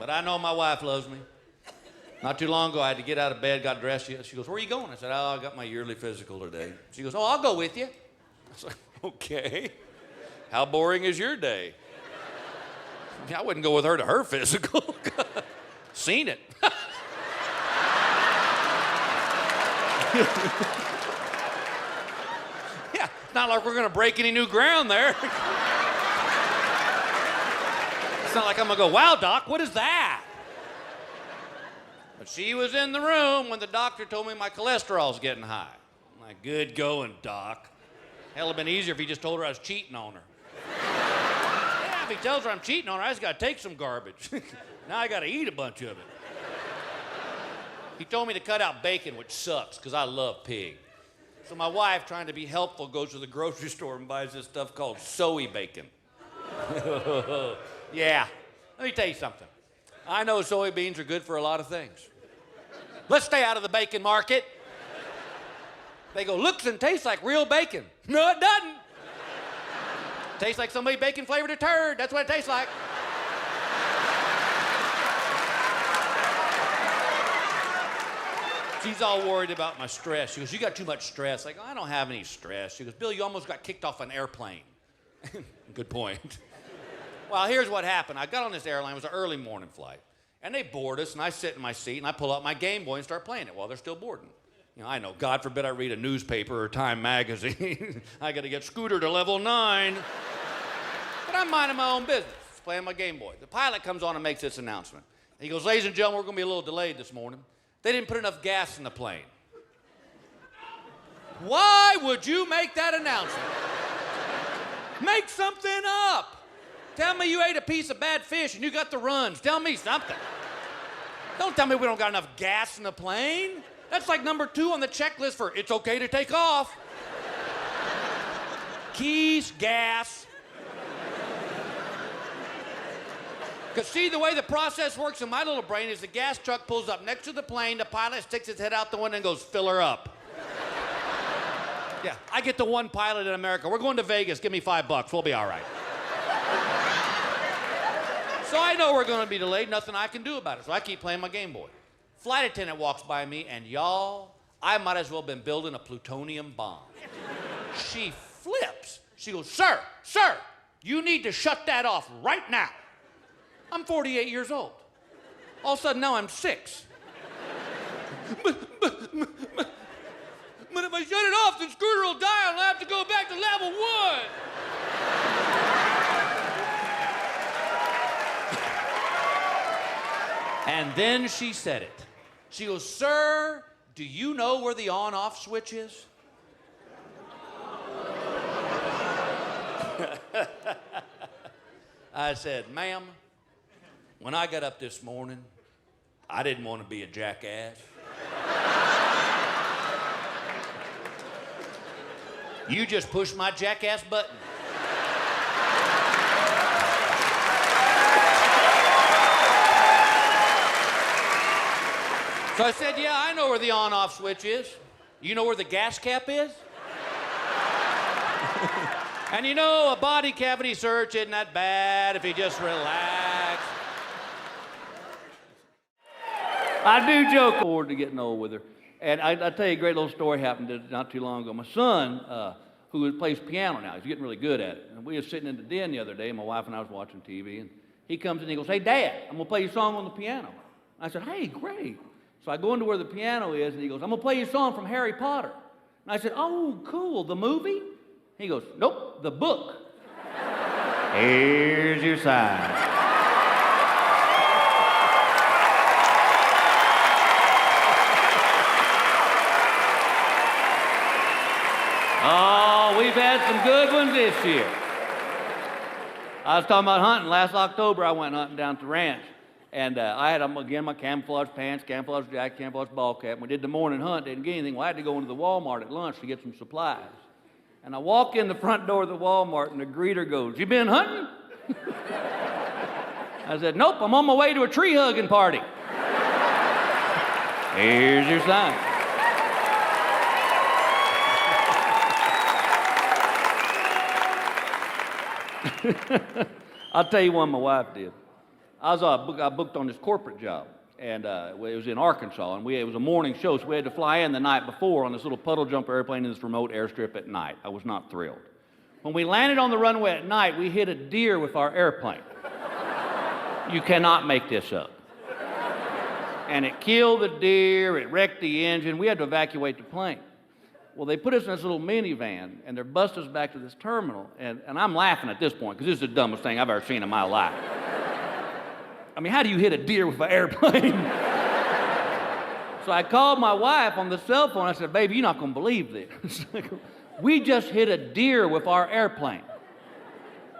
But I know my wife loves me. Not too long ago, I had to get out of bed, got dressed. She goes, where are you going? I said, oh, I got my yearly physical today. She goes, oh, I'll go with you. I was like, okay. How boring is your day? I wouldn't go with her to her physical. Seen it. Yeah, it's not like we're going to break any new ground there. It's not like I'm going to go, wow, Doc, what is that? But she was in the room when the doctor told me my cholesterol's getting high. I'm like, good going, Doc. Hell, it'd been easier if he just told her I was cheating on her. Yeah, if he tells her I'm cheating on her, I just got to take some garbage. Now I got to eat a bunch of it. He told me to cut out bacon, which sucks, because I love pig. So my wife, trying to be helpful, goes to the grocery store and buys this stuff called Soy Bacon. Yeah, let me tell you something. I know soybeans are good for a lot of things. Let's stay out of the bacon market. They go, looks and tastes like real bacon. No, it doesn't. Tastes like somebody bacon-flavored a turd. That's what it tastes like. She's all worried about my stress. She goes, you got too much stress. I go, I don't have any stress. She goes, Bill, you almost got kicked off an airplane. Good point. Well, here's what happened. I got on this airline. It was an early morning flight. And they board us, and I sit in my seat, and I pull out my Game Boy and start playing it while they're still boarding. You know, I know, God forbid I read a newspaper or Time magazine. I got to get Scooter to level 9. But I'm minding my own business, playing my Game Boy. The pilot comes on and makes this announcement. He goes, ladies and gentlemen, we're going to be a little delayed this morning. They didn't put enough gas in the plane. Why would you make that announcement? Make something up. Tell me you ate a piece of bad fish and you got the runs. Tell me something. Don't tell me we don't got enough gas in the plane. That's like number 2 on the checklist for it's okay to take off. Keys, gas. Because see, the way the process works in my little brain is the gas truck pulls up next to the plane, the pilot sticks his head out the window and goes, fill her up. Yeah, I get the one pilot in America. We're going to Vegas, give me $5, we'll be all right. So I know we're going to be delayed, nothing I can do about it, so I keep playing my Game Boy. Flight attendant walks by me, and y'all, I might as well have been building a plutonium bomb. She flips. She goes, sir, you need to shut that off right now. I'm 48 years old. All of a sudden, now I'm 6. But if I shut it off, then Scooter will die, and I'll have to go back to level 1. And then she said it. She goes, sir, do you know where the on-off switch is? I said, ma'am, when I got up this morning, I didn't want to be a jackass. You just pushed my jackass button. So I said, yeah, I know where the on-off switch is. You know where the gas cap is? And you know, a body cavity search isn't that bad if you just relax. I do joke forward to getting old with her. And I'll tell you a great little story happened not too long ago. My son, who plays piano now, he's getting really good at it. And we were sitting in the den the other day, my wife and I was watching TV, and he comes in and he goes, hey, Dad, I'm going to play you a song on the piano. I said, hey, great. So I go into where the piano is, and he goes, I'm going to play you a song from Harry Potter. And I said, oh, cool, the movie? He goes, nope, the book. Here's your sign. Oh, we've had some good ones this year. I was talking about hunting. Last October, I went hunting down at the ranch. And I had, again, my camouflage pants, camouflage jacket, camouflage ball cap. We did the morning hunt, didn't get anything. Well, I had to go into the Walmart at lunch to get some supplies. And I walk in the front door of the Walmart, and the greeter goes, you been hunting? I said, nope, I'm on my way to a tree hugging party. Here's your sign. I'll tell you one my wife did. I booked on this corporate job, and it was in Arkansas, and it was a morning show, so we had to fly in the night before on this little puddle jumper airplane in this remote airstrip at night. I was not thrilled. When we landed on the runway at night, we hit a deer with our airplane. You cannot make this up. And it killed the deer, it wrecked the engine. We had to evacuate the plane. Well, they put us in this little minivan, and they're busting us back to this terminal, and I'm laughing at this point, because this is the dumbest thing I've ever seen in my life. I mean, how do you hit a deer with an airplane? So I called my wife on the cell phone. I said, baby, you're not going to believe this. We just hit a deer with our airplane.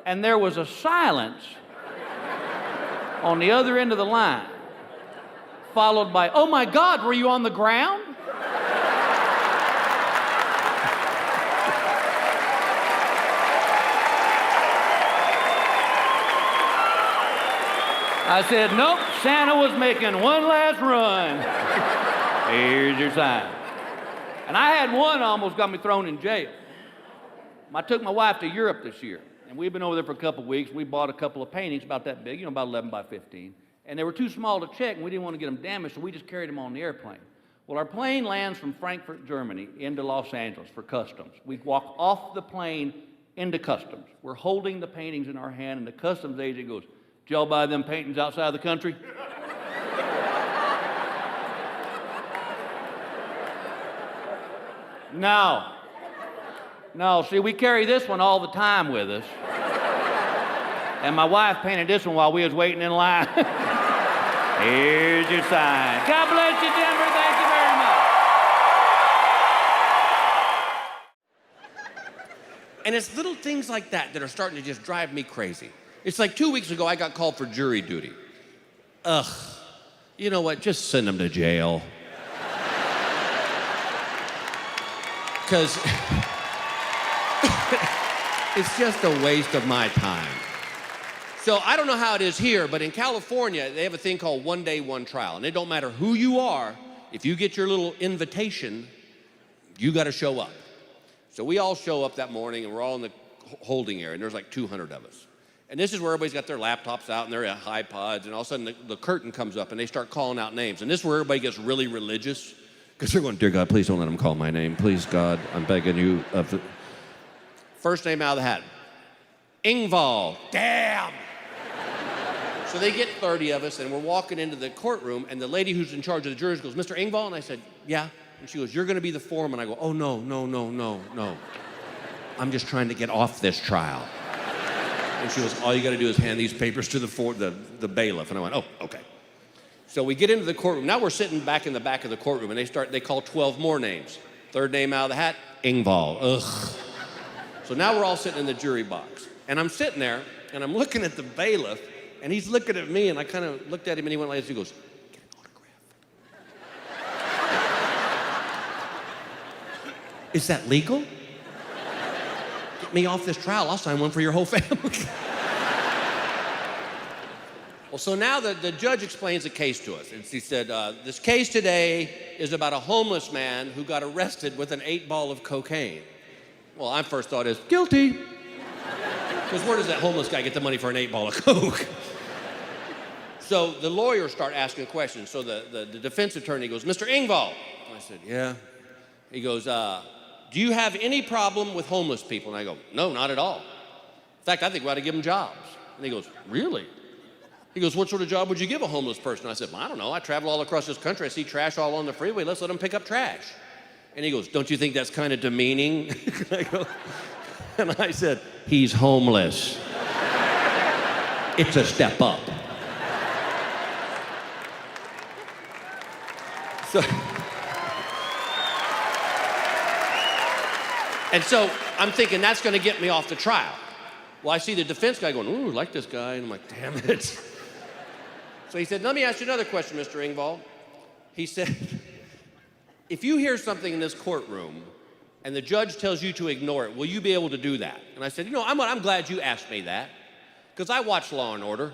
And there was a silence on the other end of the line, followed by, oh my God, were you on the ground? I said, nope, Santa was making one last run. Here's your sign. And I had one almost got me thrown in jail. I took my wife to Europe this year, and we've been over there for a couple of weeks. We bought a couple of paintings about that big, about 11 by 15. And they were too small to check, and we didn't want to get them damaged, so we just carried them on the airplane. Well, our plane lands from Frankfurt, Germany, into Los Angeles for customs. We walk off the plane into customs. We're holding the paintings in our hand, and the customs agent goes, did y'all buy them paintings outside the country? No, see, we carry this one all the time with us. And my wife painted this one while we was waiting in line. Here's your sign. God bless you, Denver. Thank you very much. And it's little things like that that are starting to just drive me crazy. It's like 2 weeks ago, I got called for jury duty. Ugh, you know what? Just send them to jail. Because it's just a waste of my time. So I don't know how it is here, but in California, they have a thing called one day, one trial. And it don't matter who you are, if you get your little invitation, you got to show up. So we all show up that morning, and we're all in the holding area, and there's like 200 of us. And this is where everybody's got their laptops out and their iPods, and all of a sudden the curtain comes up and they start calling out names. And this is where everybody gets really religious, because they're going, dear God, please don't let them call my name. Please, God, I'm begging you. First name out of the hat, Engvall. Damn! So they get 30 of us, and we're walking into the courtroom, and the lady who's in charge of the jurors goes, Mr. Engvall? And I said, yeah. And she goes, you're going to be the foreman. I go, oh, no. I'm just trying to get off this trial. And she goes, all you got to do is hand these papers to the bailiff. And I went, oh, okay. So we get into the courtroom. Now we're sitting back in the back of the courtroom, and they call 12 more names. Third name out of the hat, Engvall. Ugh. So now we're all sitting in the jury box. And I'm sitting there, and I'm looking at the bailiff, and he's looking at me, and I kind of looked at him, and he went like this. He goes, get an autograph. Is that legal? Get me off this trial. I'll sign one for your whole family. Well, so now the judge explains the case to us. And he said, this case today is about a homeless man who got arrested with an 8-ball of cocaine. Well, I first thought is, guilty. Because where does that homeless guy get the money for an 8-ball of coke? So the lawyers start asking questions. So the defense attorney goes, Mr. Engvall. I said, yeah. He goes, do you have any problem with homeless people? And I go, no, not at all. In fact, I think we ought to give them jobs. And he goes, really? He goes, what sort of job would you give a homeless person? I said, well, I don't know. I travel all across this country. I see trash all on the freeway. Let's let them pick up trash. And he goes, don't you think that's kind of demeaning? And I said, he's homeless. It's a step up. So I'm thinking that's going to get me off the trial. Well, I see the defense guy going, ooh, I like this guy. And I'm like, damn it. So he said, let me ask you another question, Mr. Engvall. He said, if you hear something in this courtroom and the judge tells you to ignore it, will you be able to do that? And I said, you know, I'm glad you asked me that, because I watch Law and Order.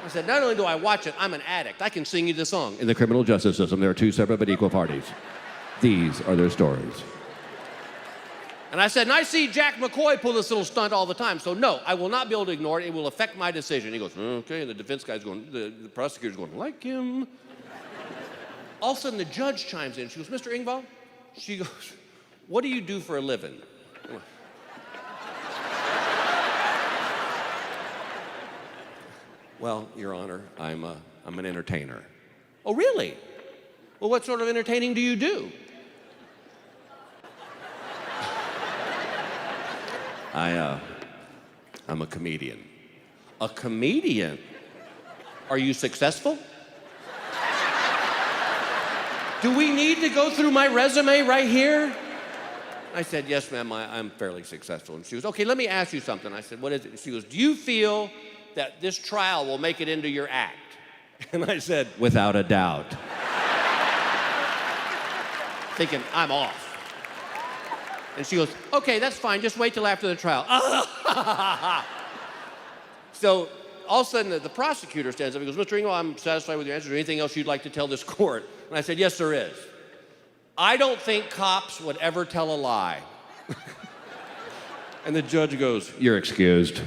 I said, not only do I watch it, I'm an addict. I can sing you the song. In the criminal justice system, there are two separate but equal parties. These are their stories. And I said, and I see Jack McCoy pull this little stunt all the time. So no, I will not be able to ignore it. It will affect my decision. He goes, okay. And the defense guy's going, the prosecutor's going, like him. All of a sudden, the judge chimes in. She goes, Mr. Engvall? She goes, what do you do for a living? Well, Your Honor, I'm an entertainer. Oh, really? Well, what sort of entertaining do you do? I'm a comedian. A comedian? Are you successful? Do we need to go through my resume right here? I said, yes, ma'am, I'm fairly successful. And she goes, okay, let me ask you something. I said, what is it? She goes, do you feel that this trial will make it into your act? And I said, without a doubt. Thinking, I'm off. And she goes, okay, that's fine, just wait till after the trial. So all of a sudden, the prosecutor stands up and goes, Mr. Engvall, I'm satisfied with your answer. Is there anything else you'd like to tell this court? And I said, yes, there is. I don't think cops would ever tell a lie. And the judge goes, you're excused.